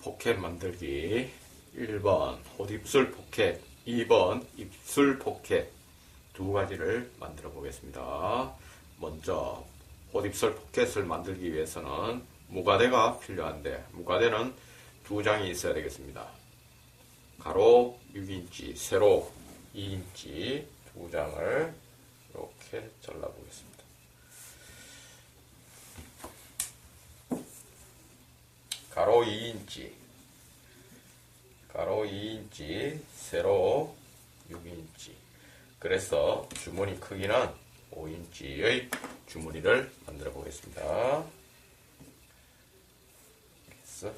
포켓 만들기 1번 옷입술 포켓, 2번 입술 포켓 두 가지를 만들어 보겠습니다. 먼저 옷입술 포켓을 만들기 위해서는 무가대가 필요한데 무가대는 두 장이 있어야 되겠습니다. 가로 6인치, 세로 2인치 두 장을 이렇게 잘라 보겠습니다. 가로 2인치, 세로 6인치. 그래서 주머니 크기는 5인치의 주머니를 만들어 보겠습니다. 그래서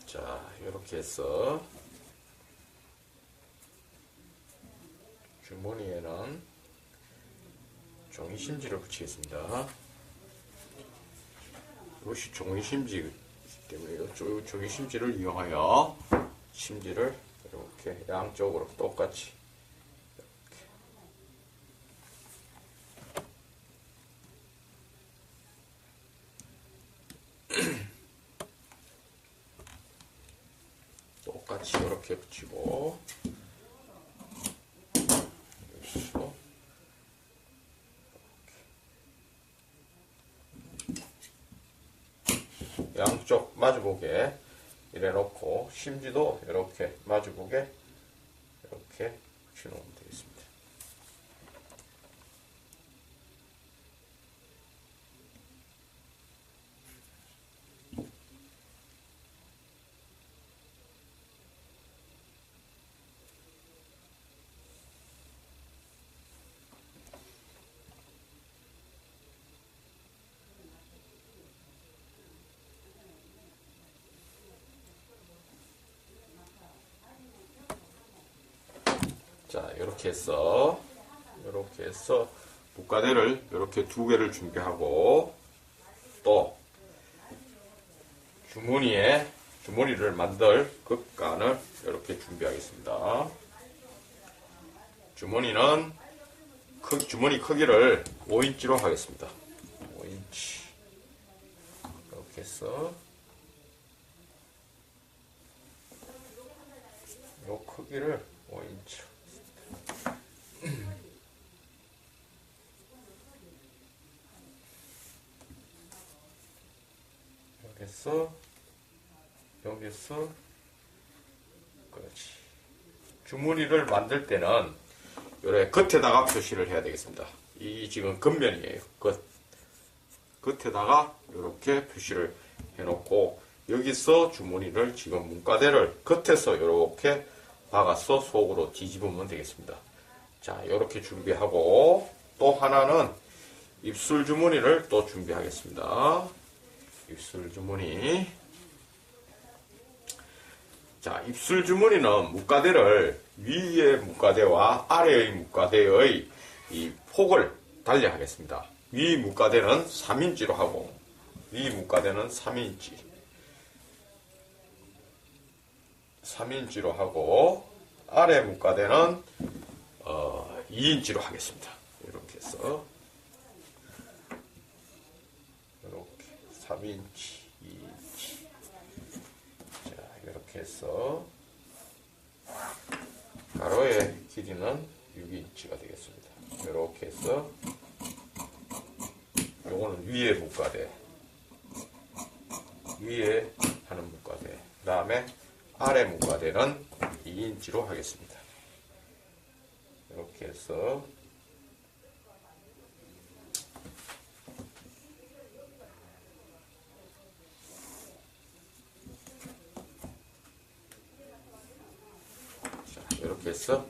자, 이렇게 해서 주머니에는 종이 심지를 붙이겠습니다. 이것이 종이 심지이기 때문에 종이 심지를 이용하여 심지를 이렇게 양쪽으로 똑같이 똑같이 이렇게 붙이고 양쪽 마주보게 이래 놓고 심지도 이렇게 마주보게 이렇게 붙여 놓으면 되겠습니다. 자, 이렇게 해서 무가대를 이렇게 두 개를 준비하고 또 주머니를 만들 극간을 이렇게 준비하겠습니다. 주머니 크기를 5인치로 하겠습니다. 5인치 이렇게 해서 이 크기를 5인치로 여기서 그렇지. 주머니를 만들 때는 요래 겉에다가 표시를 해야 되겠습니다. 이 지금 겉면이에요. 겉에다가 이렇게 표시를 해놓고 여기서 주머니를 지금 문가대를 겉에서 이렇게 박아서 속으로 뒤집으면 되겠습니다. 자, 이렇게 준비하고 또 하나는 입술 주머니를 또 준비하겠습니다. 입술 주머니. 자, 입술 주머니는 무가대를 위의 무가대와 아래의 무가대의 이 폭을 달리하겠습니다. 위 무가대는 3인치로 하고 위 무가대는 3인치로 하고 아래 무가대는 2인치로 하겠습니다. 이렇게 해서 이렇게 3인치, 2인치. 자, 이렇게 해서 가로의 길이는 6인치가 되겠습니다. 이렇게 해서 요거는 위에 무가대, 위에 하는 무가대, 그 다음에 아래 무가대는 2인치로 하겠습니다. 이렇게 해서 이렇게 해서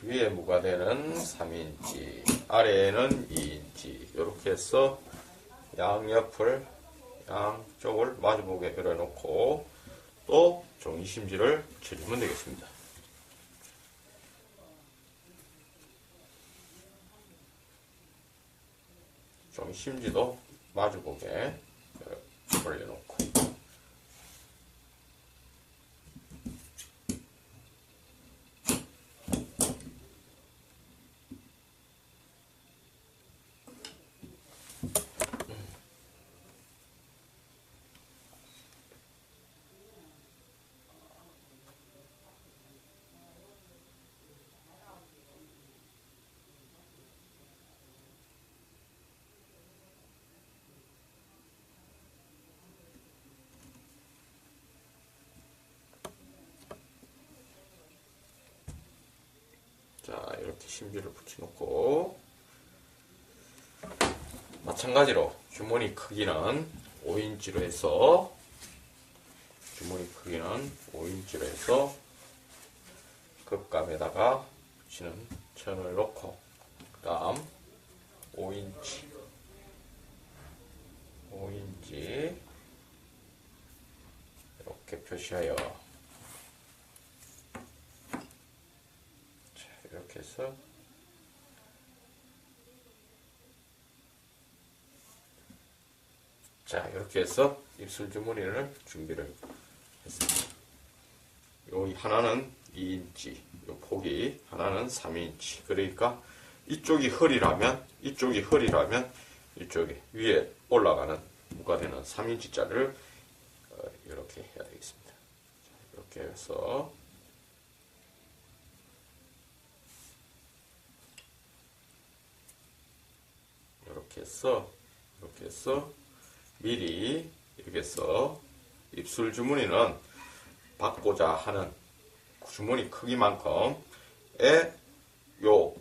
위에 무가대는 3인치, 아래에는 2인치 이렇게 해서 양쪽을 마주보게 그려놓고 또 종이 심지를 쳐주면 되겠습니다. 종이 심지도 마주보게 올려놓고, 자, 이렇게 심지를 붙여놓고, 마찬가지로 주머니 크기는 5인치로 해서, 급감에다가 붙이는 천을 놓고, 그 다음 5인치 이렇게 표시하여, 자, 이렇게 해서 이렇게 해서 입술 주머니를 준비를 했습니다. 요 하나는 2인치, 요 폭이 하나는 3인치. 그러니까 이쪽이 허리라면 이쪽에 위에 올라가는 무가되는 3인치짜리를 이렇게 해야 되겠습니다. 이렇게 해서 이렇게 해서 미리 이렇게 해서 입술 주머니는 받고자 하는 주머니 크기만큼의 요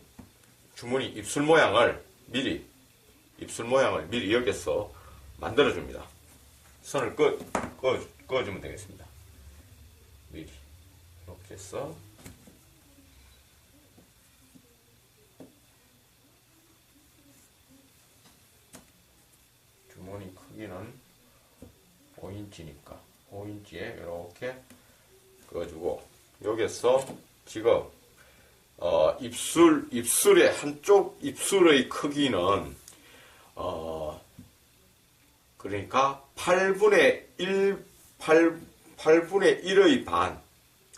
주머니 입술 모양을 미리 여기서 만들어줍니다. 선을 그어주면 되겠습니다. 미리 이렇게 해서 주머니 크기는 5인치니까 5인치에 이렇게 그어주고, 여기서 지금 입술의 한쪽 입술의 크기는 그러니까 8분의 1의 반,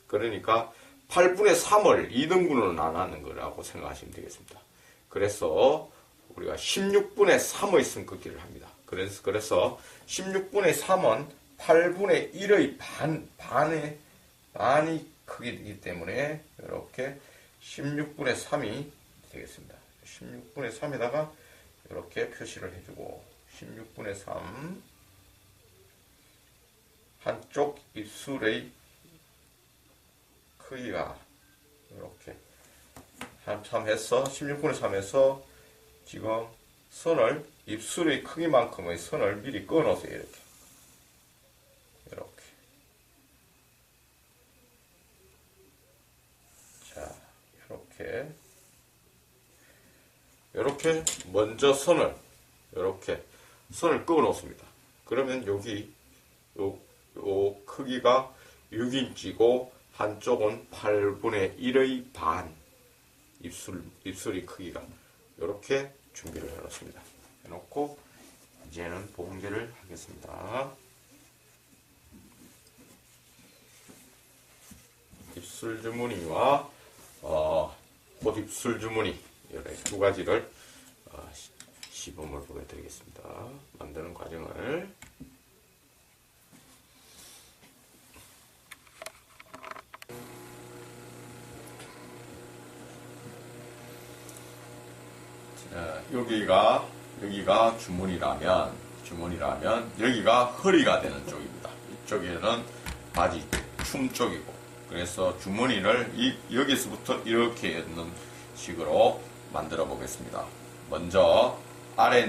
그러니까 8분의 3을 2등분으로 나누는 거라고 생각하시면 되겠습니다. 그래서 우리가 16분의 3의 선긋기를 합니다. 그래서 16분의 3은 8분의 1의 반이 크기이기 때문에 이렇게 16분의 3이 되겠습니다. 16분의 3에다가 이렇게 표시를 해주고, 16분의 3 한쪽 입술의 크기가 이렇게 한참 해서 16분의 3에서 지금 선을 입술의 크기만큼의 선을 미리 그어 놓으세요. 자, 이렇게 먼저 선을 그어 놓습니다. 그러면 여기 요 크기가 6인치고 한쪽은 8분의 1의 반, 입술의 크기가 이렇게 준비를 해 놓습니다. 해놓고 이제는 봉제를 하겠습니다. 입술 주머니와 콧입술 주머니 이렇게 두 가지를 시범을 보여드리겠습니다. 만드는 과정을. 자, 여기가 주머니라면 여기가 허리가 되는 쪽입니다. 이쪽에는 바지 춤 쪽이고, 그래서 주머니를 여기서부터 이렇게 있는 식으로 만들어 보겠습니다. 먼저 아래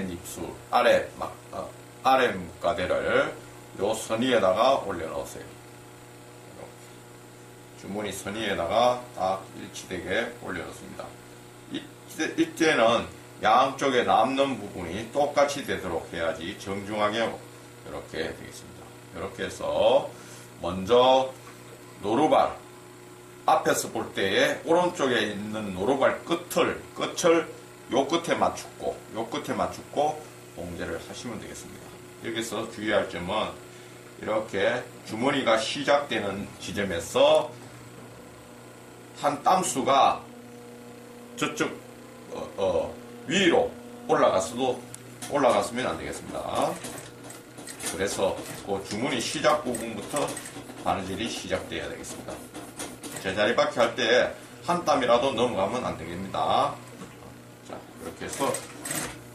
무가대를 요 선 위에다가 올려 놓으세요. 주머니 선 위에다가 딱 일치되게 올려 놓습니다. 이때는 양쪽에 남는 부분이 똑같이 되도록 해야지 정중하게 이렇게 되겠습니다. 이렇게 해서 먼저 노루발, 앞에서 볼 때에 오른쪽에 있는 노루발 끝을 요 끝에 맞추고 봉제를 하시면 되겠습니다. 여기서 주의할 점은 이렇게 주머니가 시작되는 지점에서 한 땀수가 저쪽 위로 올라갔으면 안 되겠습니다. 그래서 그 주머니 시작 부분부터 바느질이 시작돼야 되겠습니다. 제자리 바퀴 할 때 한 땀이라도 넘어가면 안 되겠습니다. 자, 이렇게 해서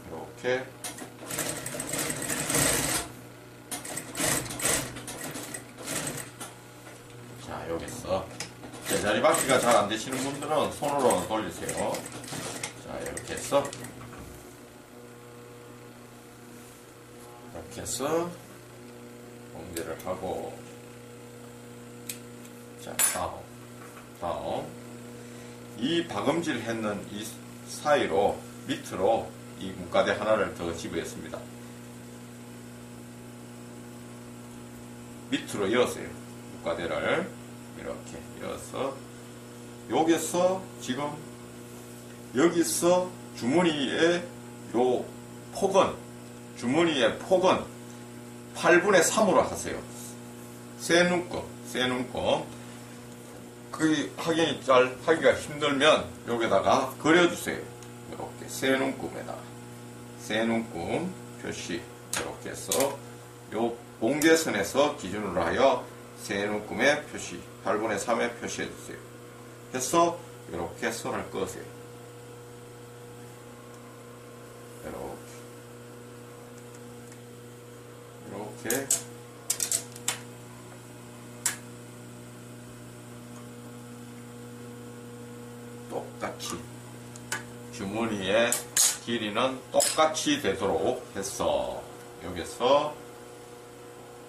이렇게 자, 여기서 제자리 바퀴가 잘 안 되시는 분들은 손으로 돌리세요. 자, 이렇게 해서 봉제를 하고, 자, 다음 이 박음질 했는 이 사이로 밑으로 이 문가대 하나를 더 집어했습니다. 밑으로 이었어요. 문가대를 이렇게 이어서 여기서 주머니의 폭은 8분의 3으로 하세요. 세 눈금. 하기가 힘들면 여기다가 그려주세요. 이렇게 세 눈금 표시, 이렇게 해서 요 봉제선에서 기준으로 하여 세 눈금의 표시, 8분의 3에 표시해주세요. 해서 이렇게 선을 그으세요. 이렇게 똑같이 주머니의 길이는 똑같이 되도록 해서 여기서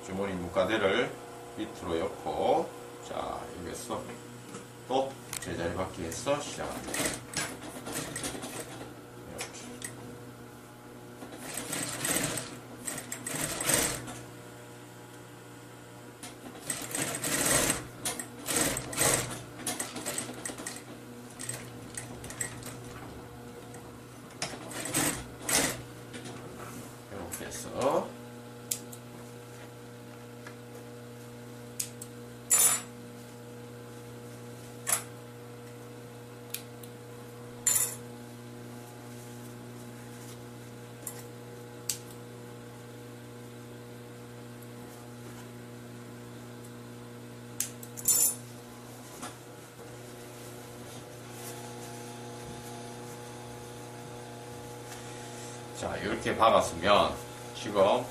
주머니 문가대를 밑으로 엮고, 자, 여기서 또 제자리 바퀴에서 시작합니다. 이렇게 해서 자, 이렇게 박았으면 지금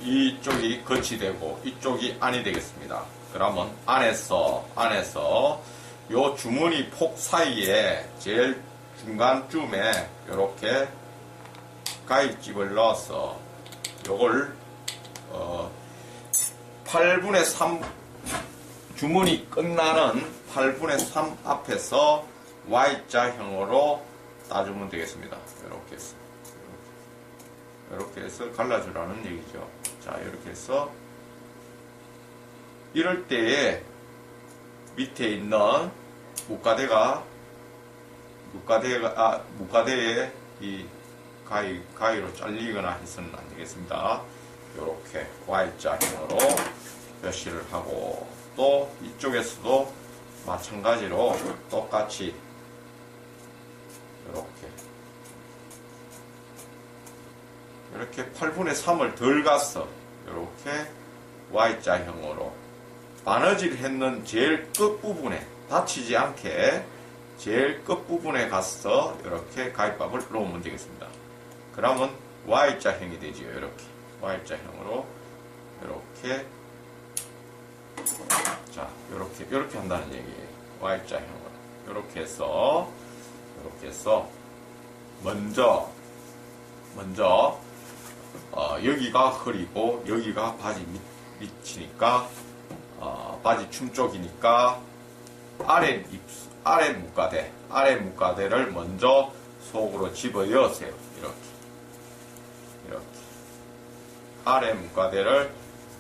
이쪽이 끝이 되고 이쪽이 안이 되겠습니다. 그러면 안에서 요 주머니 폭 사이에 제일 중간쯤에 이렇게 가입집을 넣어서 요걸 8분의 3 주머니 끝나는 8분의 3 앞에서 Y자형으로 따주면 되겠습니다. 이렇게 해서 갈라주라는 얘기죠. 자, 이렇게 해서 이럴 때에 밑에 있는 문가대에 이 가위로 잘리거나 해서는 안 되겠습니다. 이렇게 Y자형으로 표시를 하고, 또 이쪽에서도 마찬가지로 똑같이 이렇게 8분의 3을 덜 가서 이렇게 Y자형으로 바느질 했는 제일 끝부분에 다치지 않게 제일 끝부분에 가서 이렇게 가위밥을 놓으면 되겠습니다. 그러면 Y자형이 되지요. 이렇게 Y자형으로 이렇게, 자, 이렇게 한다는 얘기예요. Y자형으로 이렇게 해서 먼저 여기가 허리고 여기가 바지 밑이니까 바지 춤 쪽이니까 아래 문가대를 먼저 속으로 집어 넣으세요. 이렇게 아래 문가대를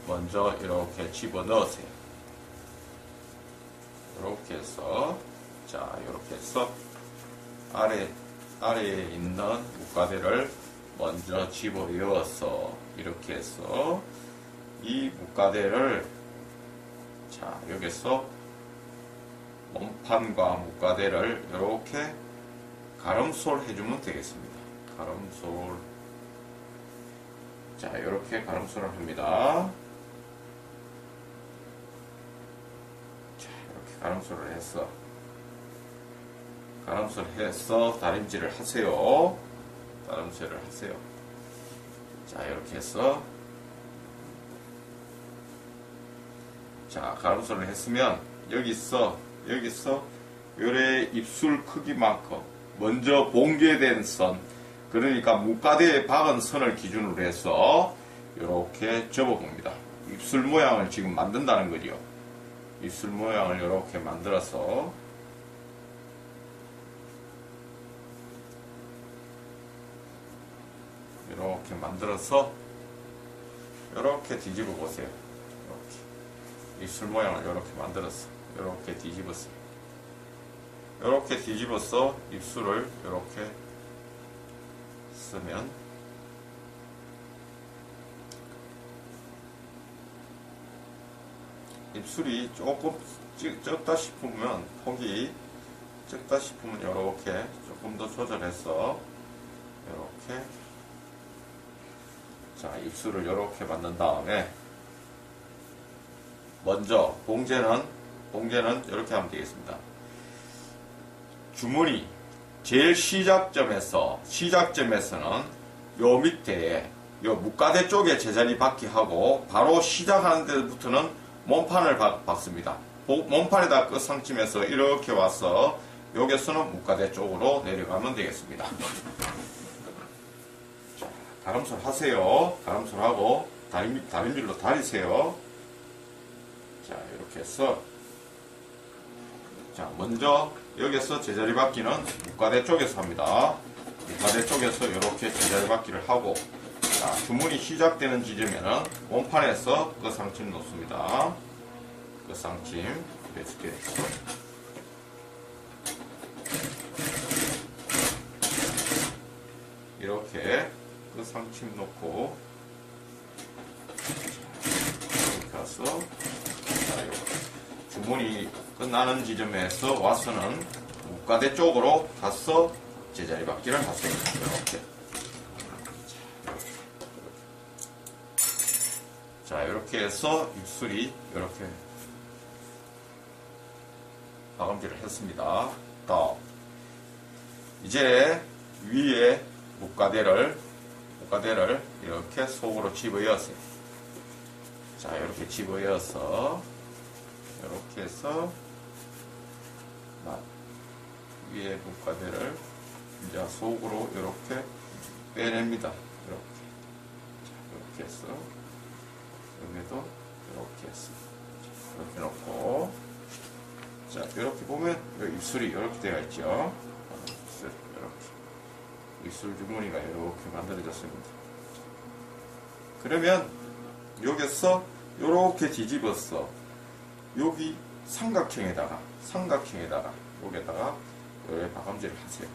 먼저 이렇게 집어 넣으세요. 이렇게 해서, 자, 이렇게 해서 아래에 있는 목가대를 먼저 집어넣어서 이렇게 해서 이 목가대를, 자, 여기서 몸판과 목가대를 이렇게 가름솔 해주면 되겠습니다. 가름솔. 자, 이렇게 가름솔을 합니다. 자, 이렇게 가름솔을 해서 다림질을 하세요. 다림질을 하세요. 자, 이렇게 해서, 자, 가름솔을 했으면 여기서 요래 입술 크기만큼 먼저 봉제된 선, 그러니까 목가대에 박은 선을 기준으로 해서 이렇게 접어봅니다. 입술 모양을 지금 만든다는 거죠. 입술 모양을 이렇게 만들어서 이렇게 뒤집어 보세요. 이렇게 입술 모양을 이렇게 만들어서 이렇게 뒤집었어요. 이렇게 뒤집어서 입술을 이렇게 쓰면 입술이 조금 적다 싶으면, 폭이 적다 싶으면 이렇게 조금 더 조절해서 이렇게, 자, 입술을 이렇게 만든 다음에 먼저 봉제는 이렇게 하면 되겠습니다. 주머니 제일 시작점에서는 요 밑에 요 목가대 쪽에 제자리 받기 하고 바로 시작하는 데부터는 몸판을 박습니다. 몸판에다 끝상침해서 이렇게 와서 여기서는 목가대 쪽으로 내려가면 되겠습니다. 자, 가름솔 하세요. 가름솔하고 다림질로 다리세요. 자, 이렇게 해서, 자, 먼저 여기서 제자리 받기는 목가대 쪽에서 합니다. 목가대 쪽에서 이렇게 제자리 받기를 하고, 자, 주문이 시작되는 지점에는 몸판에서 끝상침 놓습니다. 끝상침 이렇게 해서 이렇게 끝상침 놓고, 이렇게 가서, 자, 주문이 끝나는 지점에서 와서는 목가대 쪽으로 가서 제자리 받기를 하세요. 이렇게. 자, 이렇게 해서 입술이 이렇게 마감질을 했습니다. 다음, 이제 위에 목가대를 이렇게 속으로 집어넣었어요. 자, 이렇게 집어넣어서 이렇게 해서 위에 목가대를 이제 속으로 이렇게 빼냅니다. 이렇게 해서 여기도 이렇게 해서 이렇게 놓고, 자, 이렇게 보면 여기 입술이 이렇게 되어 있죠. 이렇게 입술 주머니가 이렇게 만들어졌습니다. 그러면 여기서 이렇게 뒤집어서 여기 삼각형에다가 여기다가 여기 마감질을 하세요.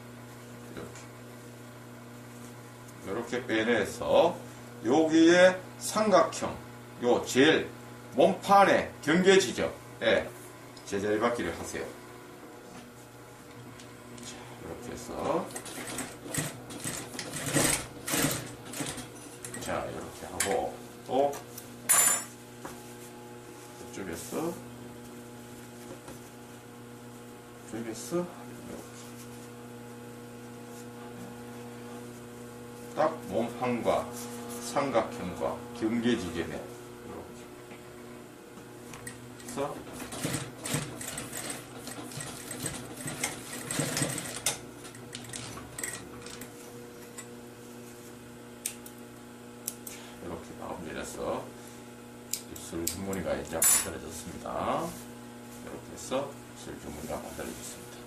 이렇게 빼내서 여기에 삼각형, 요 제일 몸판의 경계 지점에 제자리 받기를 하세요. 자, 이렇게 해서, 자, 이렇게 하고, 또 이쪽에서 이렇게 딱 몸판과 삼각형과 경계 지점에 이렇게 해서 이렇게 마감질해서 입술 주머니가 이제 만들어졌습니다. 이렇게 해서 입술 주머니가 만들어졌습니다.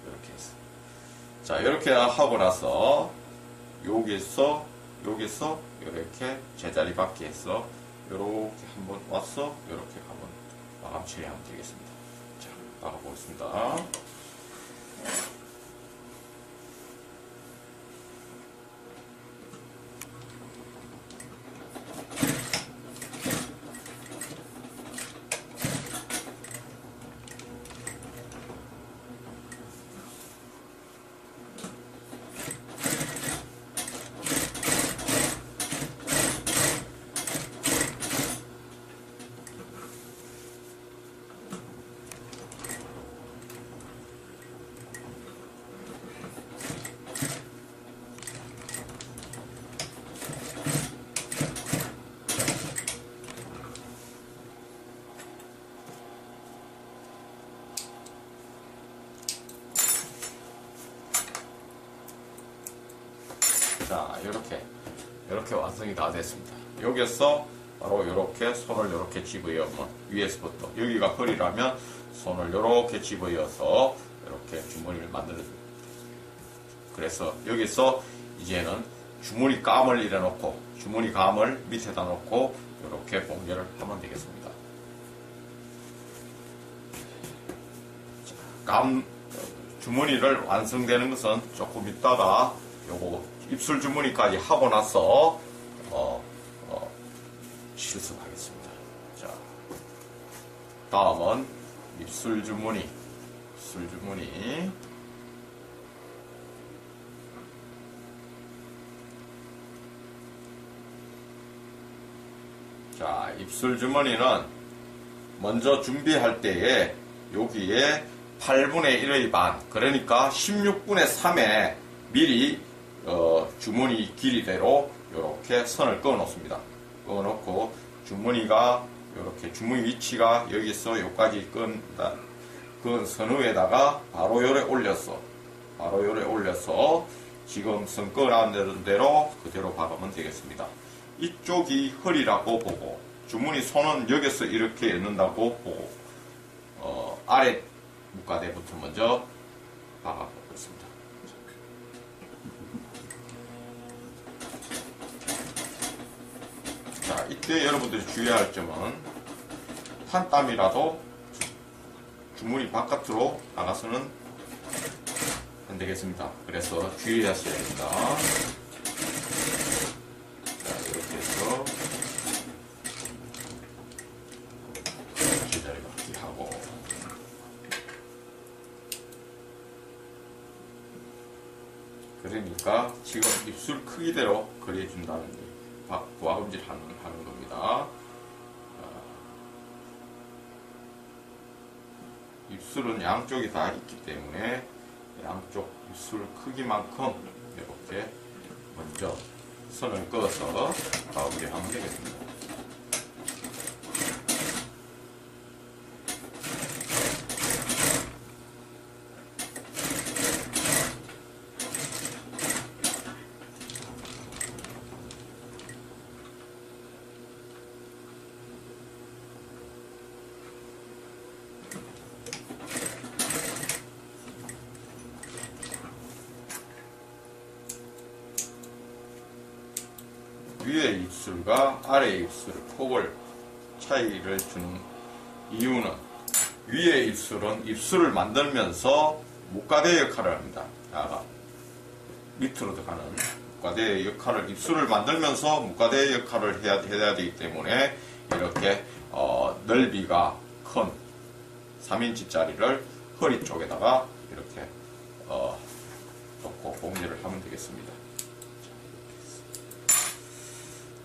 이렇게 해서, 자, 이렇게 하고 나서 여기서 이렇게 제자리 받기 해서 이렇게 한번 와서 이렇게 한번 마감 처리하면 되겠습니다. 자, 박아보겠습니다. 자, 이렇게 완성이 다 됐습니다. 여기서 바로 이렇게 손을 이렇게 집어넣으면 위에서부터 여기가 허리라면 손을 이렇게 집어넣어서 이렇게 주머니를 만들어줍니다. 그래서 여기서 이제는 주머니 감을 이래놓고 주머니 감을 밑에다 놓고 이렇게 봉제를 하면 되겠습니다. 주머니를 완성되는 것은 조금 있다가 요거 입술 주머니까지 하고 나서 실습하겠습니다. 자, 다음은 입술 주머니. 자, 입술 주머니는 먼저 준비할 때에 여기에 8분의 1의 반, 그러니까 16분의 3에 미리 주머니 길이대로 이렇게 선을 그어 놓습니다. 그어 놓고 주머니가 이렇게 주머니 위치가 여기서 여기까지 그은 선 위에다가 바로 요래 올려서 지금 선 그어놨는 대로 그대로 박으면 되겠습니다. 이쪽이 허리라고 보고 주머니 손은 여기서 이렇게 엮는다고 보고 아래 묶가대부터 먼저 박아보겠습니다. 자, 이때 여러분들이 주의해야 할 점은 한 땀이라도 주머니 바깥으로 나가서는 안 되겠습니다. 그래서 주의하셔야 됩니다. 자, 이렇게 해서 제자리 박기 하고 그러니까 지금 입술 크기대로 그려준다는 부하금질 하는 겁니다. 입술은 양쪽이 다 있기 때문에 양쪽 입술 크기만큼 이렇게 먼저 선을 그어서 부하금질하면 되겠습니다. 위의 입술과 아래 입술 폭을 차이를 주는 이유는 위의 입술은 입술을 만들면서 목가대 역할을 합니다. 밑으로 들어가는 목가대 역할을 입술을 만들면서 목가대 역할을 해야 되기 때문에 이렇게 넓이가 큰 3인치짜리를 허리 쪽에다가 이렇게 놓고 봉제를 하면 되겠습니다.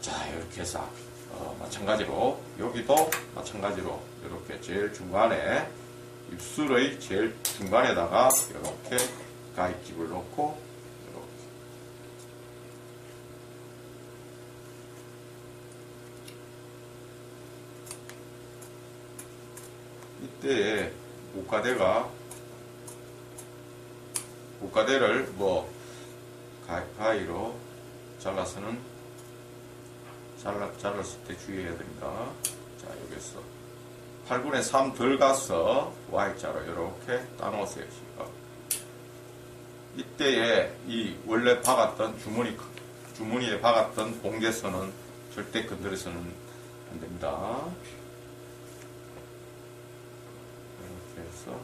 자, 이렇게 해서 마찬가지로 여기도 마찬가지로 이렇게 제일 중간에 입술의 제일 중간에다가 이렇게 가위집을 놓고 이렇게 이때에 목가대를 뭐 가위로 잘라서는 잘랐을 때 주의해야 됩니다. 자, 여기서 8분의 3 덜 가서 Y자로 이렇게 따놓으세요. 이때에 이 원래 박았던 주머니에 박았던 봉제선은 절대 건드려서는 안 됩니다. 이렇게 해서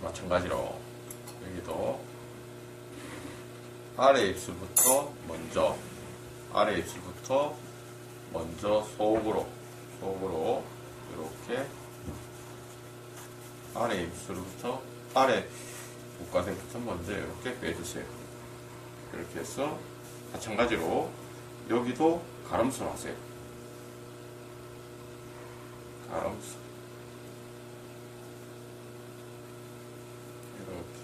마찬가지로 여기도 아래 입술부터 먼저 속으로 이렇게 아래 입술부터 아래 목가대부터 먼저 이렇게 빼주세요. 이렇게 해서 마찬가지로 여기도 가름술 하세요. 가름술 이렇게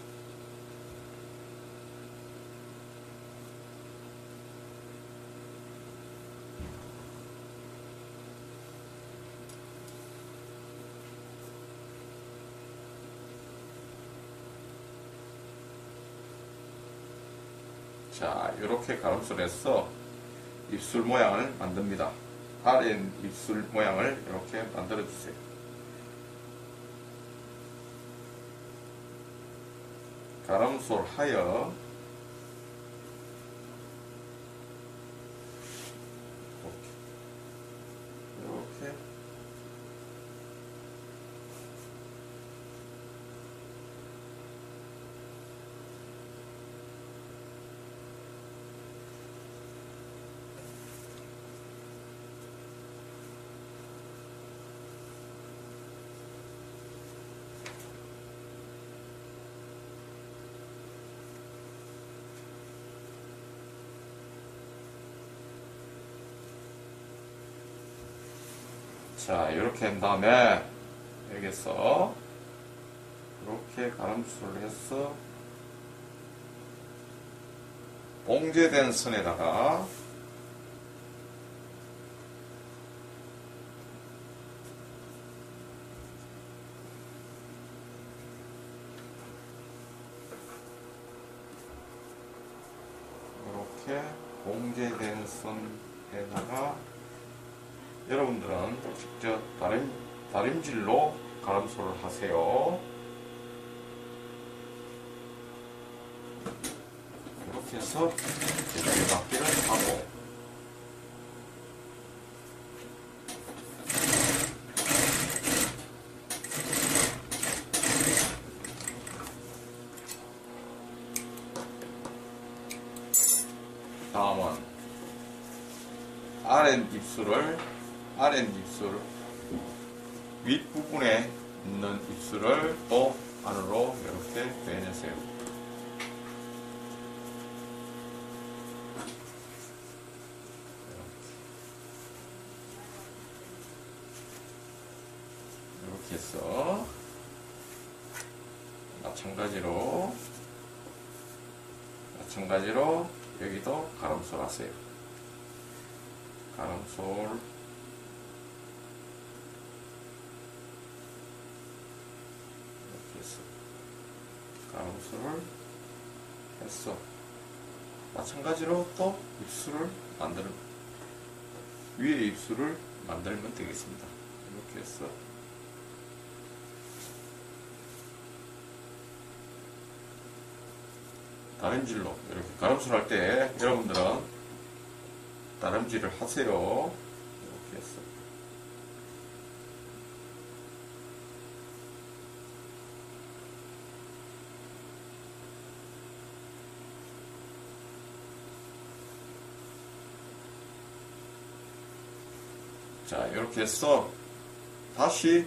자, 이렇게 가름술해서 입술 모양을 만듭니다. 아래 입술 모양을 이렇게 만들어 주세요. 가름술 하여 이렇게 자, 이렇게 한 다음에 여기서 이렇게 가름술을 해서 봉제된 선에다가 이렇게 봉제된 선에다가 여러분들은 직접 다림질로 가름술을 하세요. 이렇게 해서 제자리 박기를 하고 다음은 아랫입술 윗부분에 있는 입술을 또 안으로 이렇게 빼내세요. 이렇게 해서 마찬가지로 여기도 가름술 하세요. 가름술 이렇게 해서 가름술을 해서 마찬가지로 또 위에 입술을 만들면 되겠습니다. 이렇게 해서 다림질로 이렇게 가름술 할 때 여러분들은 다림질을 하세요. 이렇게 해서 자, 이렇게 해서 다시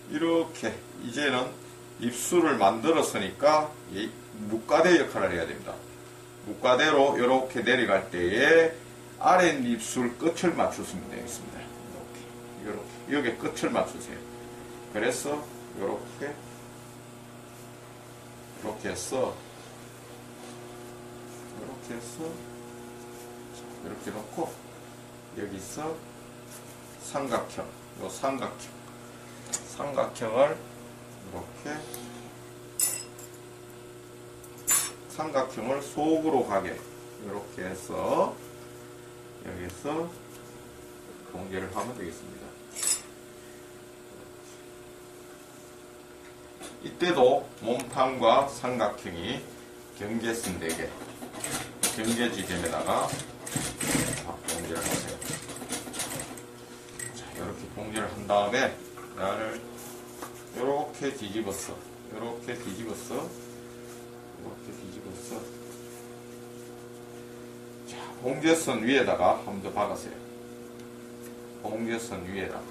이렇게 이제는 입술을 만들었으니까 이 묵가대 역할을 해야 됩니다. 묵가대로 이렇게 내려갈 때에 아랫입술 끝을 맞추시면 되겠습니다. 이렇게 여기 끝을 맞추세요. 그래서 이렇게 해서 이렇게 해서 이렇게 놓고 여기서 삼각형, 요 삼각형을 이렇게 삼각형을 속으로 가게 이렇게 해서 여기서 공개를 하면 되겠습니다. 이때도 몸판과 삼각형이 경계선 4개, 경계 지점에다가 공개를 하세요. 자, 이렇게 공개를 한 다음에 나를 이렇게 뒤집었어. 이렇게 뒤집었어. 자, 공개선 위에다가 한 번 더 박으세요. 공개선 위에다가.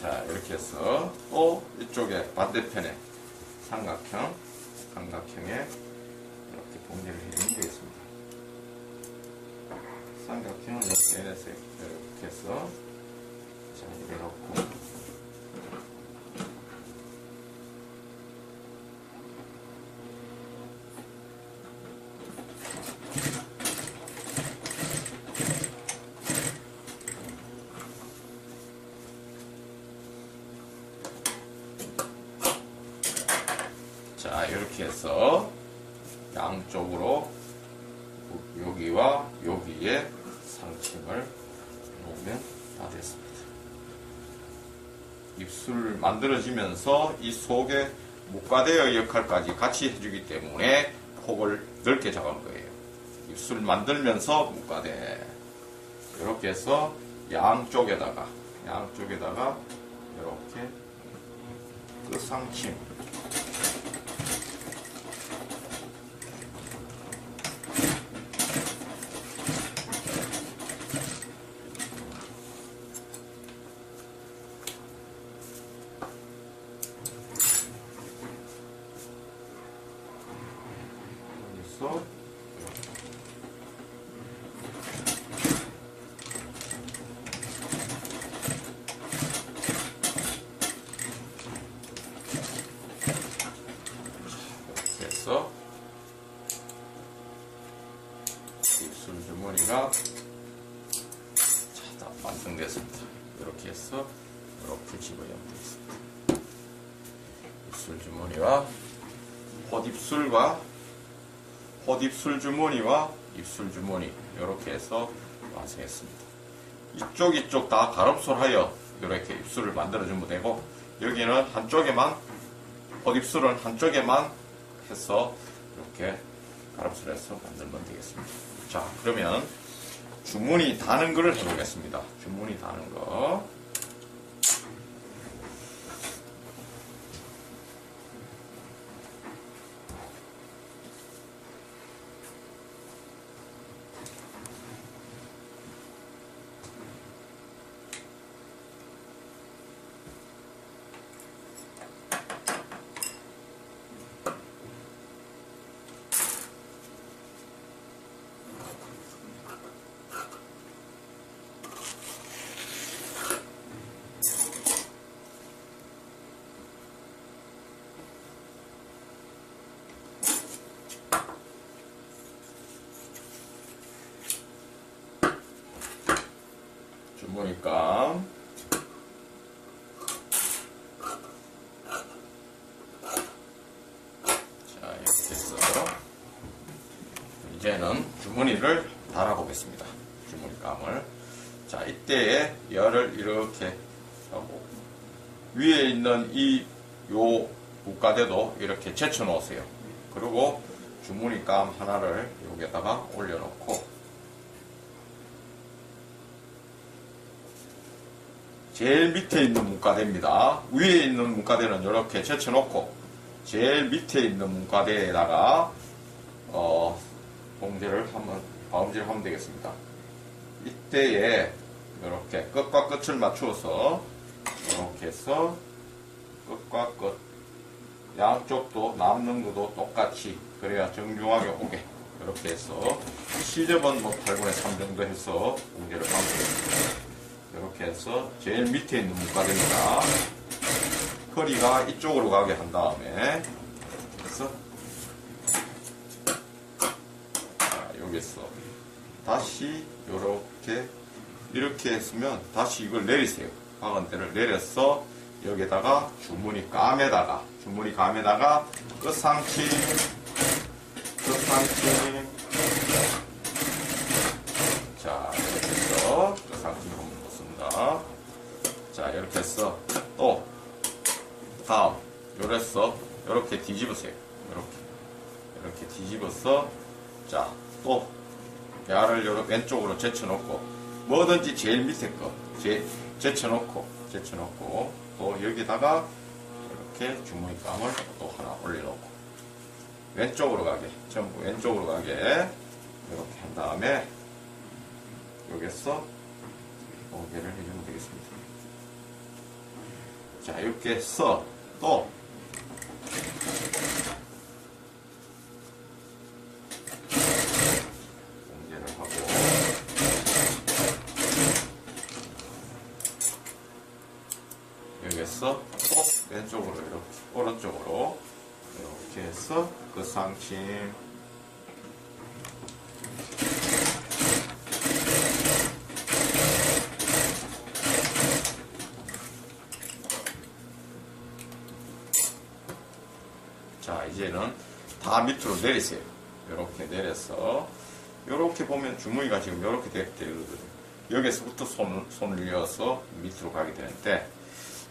자, 이렇게 해서 또 이쪽에 반대편에 삼각형에 이렇게 봉제를 해주면 되겠습니다. 삼각형을 이렇게 해서 이렇게 해서 자, 이렇게 놓고 자, 이렇게 해서 양쪽으로 여기와 여기에 상층을 놓으면 다 됐습니다. 입술 만들어지면서 이 속에 목가대의 역할까지 같이 해주기 때문에 폭을 넓게 잡은 거예요. 입술 만들면서 목가대 이렇게 해서 양쪽에다가 이렇게 끝상층 해서 입술 주머니가 다 완성됐습니다. 이렇게 해서 이렇게 집어넣으면 되겠습니다. 입술 주머니와 헛입술 주머니와 입술 주머니 이렇게 해서 완성했습니다. 이쪽 다 가름솔하여 이렇게 입술을 만들어주면 되고 여기는 한쪽에만 헛입술은 한쪽에만 해서 이렇게 가름솔해서 만들면 되겠습니다. 자, 그러면 주머니 다는 거를 해보겠습니다. 주머니 다는 거. 주머니감 자, 이렇게 해서 이제는 주머니를 달아보겠습니다. 주머니감을 자, 이때에 열을 이렇게 하고 위에 있는 요 국가대도 이렇게 제쳐 놓으세요. 그리고 주머니감 하나를 여기에다가 올려놓고 제일 밑에 있는 문과대입니다. 위에 있는 문과대는 이렇게 제쳐놓고 제일 밑에 있는 문과대에다가 봉제를 하면 되겠습니다. 이때에 이렇게 끝과 끝을 맞추어서 이렇게 해서 끝과 끝 양쪽도 남는 것도 똑같이 그래야 정중하게 오게 이렇게 해서 시접은 뭐 8분의 3 정도 해서 공제를 감고 이렇게 해서 제일 밑에 있는 문과대입니다. 허리가 이쪽으로 가게 한 다음에 그래서 여기서 다시 이렇게 했으면 다시 이걸 내리세요. 박은 데를 내려서 여기다가 주머니 감에다가 끝상침 자 이렇게 해서 끝상침을 한번 넣습니다. 자 이렇게 해서 또 다음 요래서 이렇게 뒤집으세요. 이렇게 뒤집어서 자 또 야를 요렇게 왼쪽으로 제쳐놓고 뭐든지 제일 밑에 거 제쳐놓고 또 여기다가 이렇게 주머니감을 또 하나 올려놓고 왼쪽으로 가게 전부 왼쪽으로 가게 이렇게 한 다음에 여기서 공개를 해주면 되겠습니다. 자 이렇게 해서 또 공개를 하고 여기서 또 왼쪽으로 이렇게 오른쪽으로 이렇게 해서 그 상침 자 이제는 다 밑으로 내리세요. 이렇게 내려서 이렇게 보면 주머니가 지금 이렇게 되거든요. 여기서부터 손을 이어서 밑으로 가게 되는데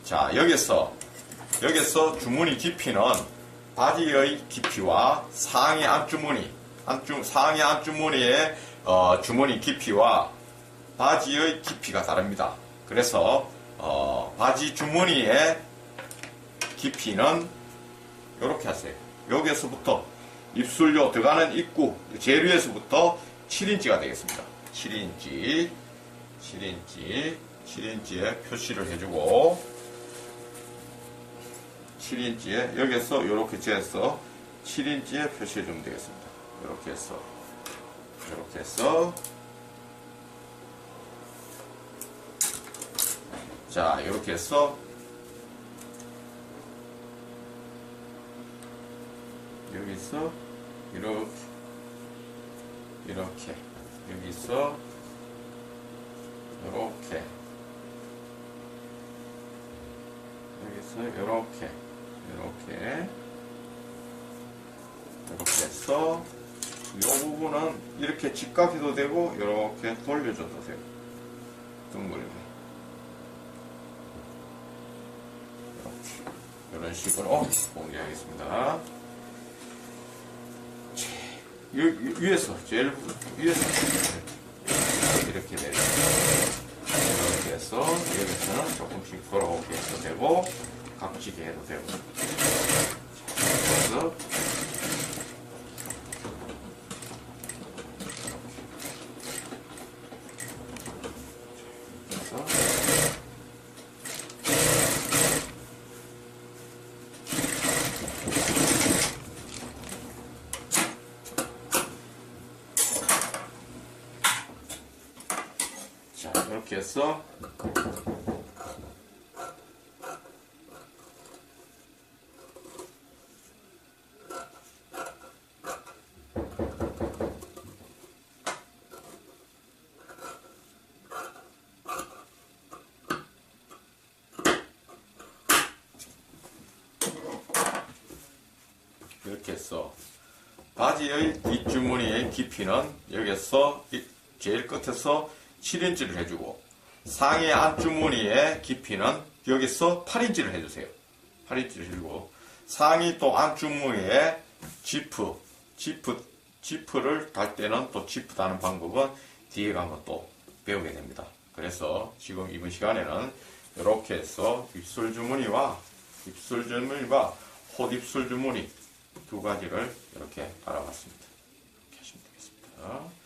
자 여기서 주머니 깊이는 바지의 깊이와 상의 안주머니의 주머니 깊이와 바지의 깊이가 다릅니다. 그래서 바지 주머니의 깊이는 이렇게 하세요. 여기서부터 입술요 들어가는 입구 제일 위에서부터 7인치가 되겠습니다. 7인치에 표시를 해주고 7인치에 여기서 이렇게 재서 7인치에 표시해 주면 되겠습니다. 이렇게 해서 자 이렇게 해서 여기서 이렇게 여기서 이렇게 여기서 이렇게 해서 이 부분은 이렇게 직각해도 되고 이렇게 돌려줘도 되고 둥글게 이런 식으로 공개하겠습니다. 위에서 제일 위에서 이렇게 내려 이렇게 해서 여기서는 조금씩 돌아오게 해도 되고 각지게 해도 되고 그래서 이렇게 해서 이렇게 해서 바지의 뒷주머니의 깊이는 여기서 제일 끝에서 7인치를 해주고 상의 안주머니의 깊이는 여기서 8인치를 해주세요. 8인치를 해주고 상의 또 안주머니의 지프를 달 때는 또 지프 다는 방법은 뒤에 가면 또 배우게 됩니다. 그래서 지금 이번 시간에는 이렇게 해서 입술 주머니와 헛입술 주머니 두 가지를 이렇게 알아봤습니다. 이렇게 하시면 되겠습니다.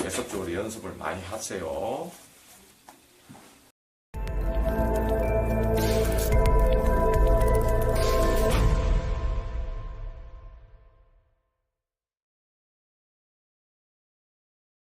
계속적으로 연습을 많이 하세요.